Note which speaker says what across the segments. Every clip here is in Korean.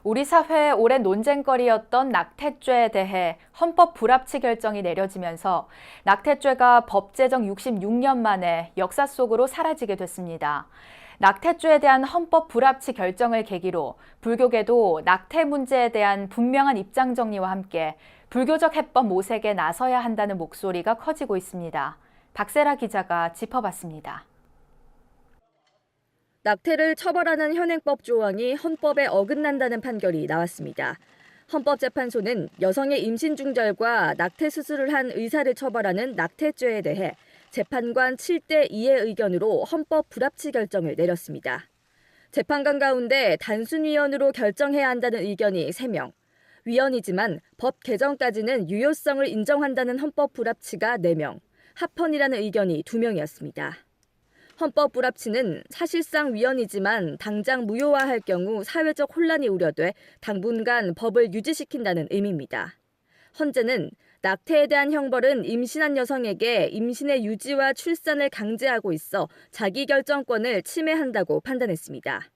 Speaker 1: 우리 사회의 오랜 논쟁거리였던 낙태죄에 대해 헌법 불합치 결정이 내려지면서 낙태죄가 법 제정 66년 만에 역사 속으로 사라지게 됐습니다. 낙태죄에 대한 헌법 불합치 결정을 계기로 불교계도 낙태 문제에 대한 분명한 입장 정리와 함께 불교적 해법 모색에 나서야 한다는 목소리가 커지고 있습니다. 박세라 기자가 짚어봤습니다.
Speaker 2: 낙태를 처벌하는 현행법 조항이 헌법에 어긋난다는 판결이 나왔습니다. 헌법재판소는 여성의 임신 중절과 낙태 수술을 한 의사를 처벌하는 낙태죄에 대해 재판관 7대 2의 의견으로 헌법 불합치 결정을 내렸습니다. 재판관 가운데 단순위원으로 결정해야 한다는 의견이 3명, 위원이지만 법 개정까지는 유효성을 인정한다는 헌법 불합치가 4명, 합헌이라는 의견이 2명이었습니다. 헌법 불합치는 사실상 위헌이지만 당장 무효화할 경우 사회적 혼란이 우려돼 당분간 법을 유지시킨다는 의미입니다. 헌재는 낙태에 대한 형벌은 임신한 여성에게 임신의 유지와 출산을 강제하고 있어 자기결정권을 침해한다고 판단했습니다.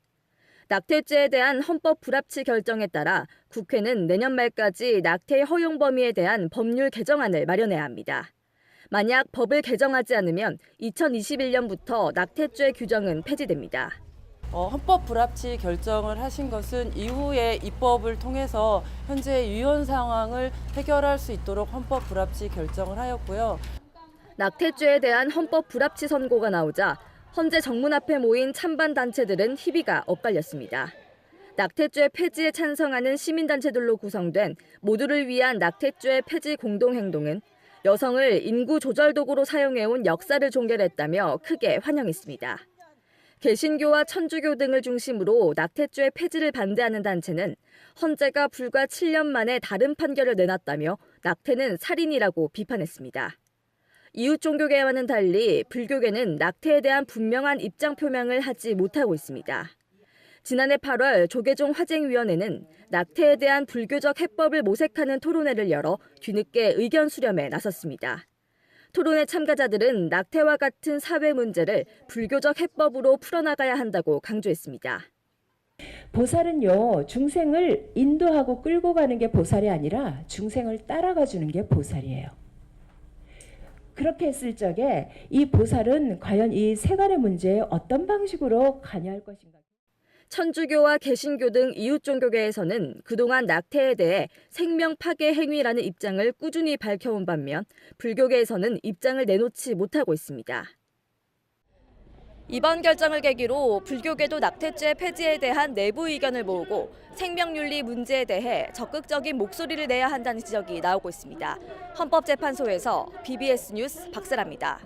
Speaker 2: 낙태죄에 대한 헌법 불합치 결정에 따라 국회는 내년 말까지 낙태 허용 범위에 대한 법률 개정안을 마련해야 합니다. 만약 법을 개정하지 않으면 2021년부터 낙태죄 규정은 폐지됩니다.
Speaker 3: 헌법 불합치 결정을 하신 것은 이후에 입법을 통해서 현재 위헌 상황을 해결할 수 있도록 헌법 불합치 결정을 하였고요.
Speaker 2: 낙태죄에 대한 헌법 불합치 선고가 나오자 헌재 정문 앞에 모인 찬반 단체들은 희비가 엇갈렸습니다. 낙태죄 폐지에 찬성하는 시민단체들로 구성된 모두를 위한 낙태죄 폐지 공동행동은 여성을 인구 조절 도구로 사용해온 역사를 종결했다며 크게 환영했습니다. 개신교와 천주교 등을 중심으로 낙태죄 폐지를 반대하는 단체는 헌재가 불과 7년 만에 다른 판결을 내놨다며 낙태는 살인이라고 비판했습니다. 이웃 종교계와는 달리 불교계는 낙태에 대한 분명한 입장 표명을 하지 못하고 있습니다. 지난해 8월 조계종 화쟁위원회는 낙태에 대한 불교적 해법을 모색하는 토론회를 열어 뒤늦게 의견 수렴에 나섰습니다. 토론회 참가자들은 낙태와 같은 사회 문제를 불교적 해법으로 풀어나가야 한다고 강조했습니다.
Speaker 4: 보살은요, 중생을 인도하고 끌고 가는 게 보살이 아니라 중생을 따라가 주는 게 보살이에요. 그렇게 했을 적에 이 보살은 과연 이 세간의 문제에 어떤 방식으로 관여할 것인가.
Speaker 2: 천주교와 개신교 등 이웃 종교계에서는 그동안 낙태에 대해 생명 파괴 행위라는 입장을 꾸준히 밝혀온 반면 불교계에서는 입장을 내놓지 못하고 있습니다. 이번 결정을 계기로 불교계도 낙태죄 폐지에 대한 내부 의견을 모으고 생명윤리 문제에 대해 적극적인 목소리를 내야 한다는 지적이 나오고 있습니다. 헌법재판소에서 BBS 뉴스 박세라입니다.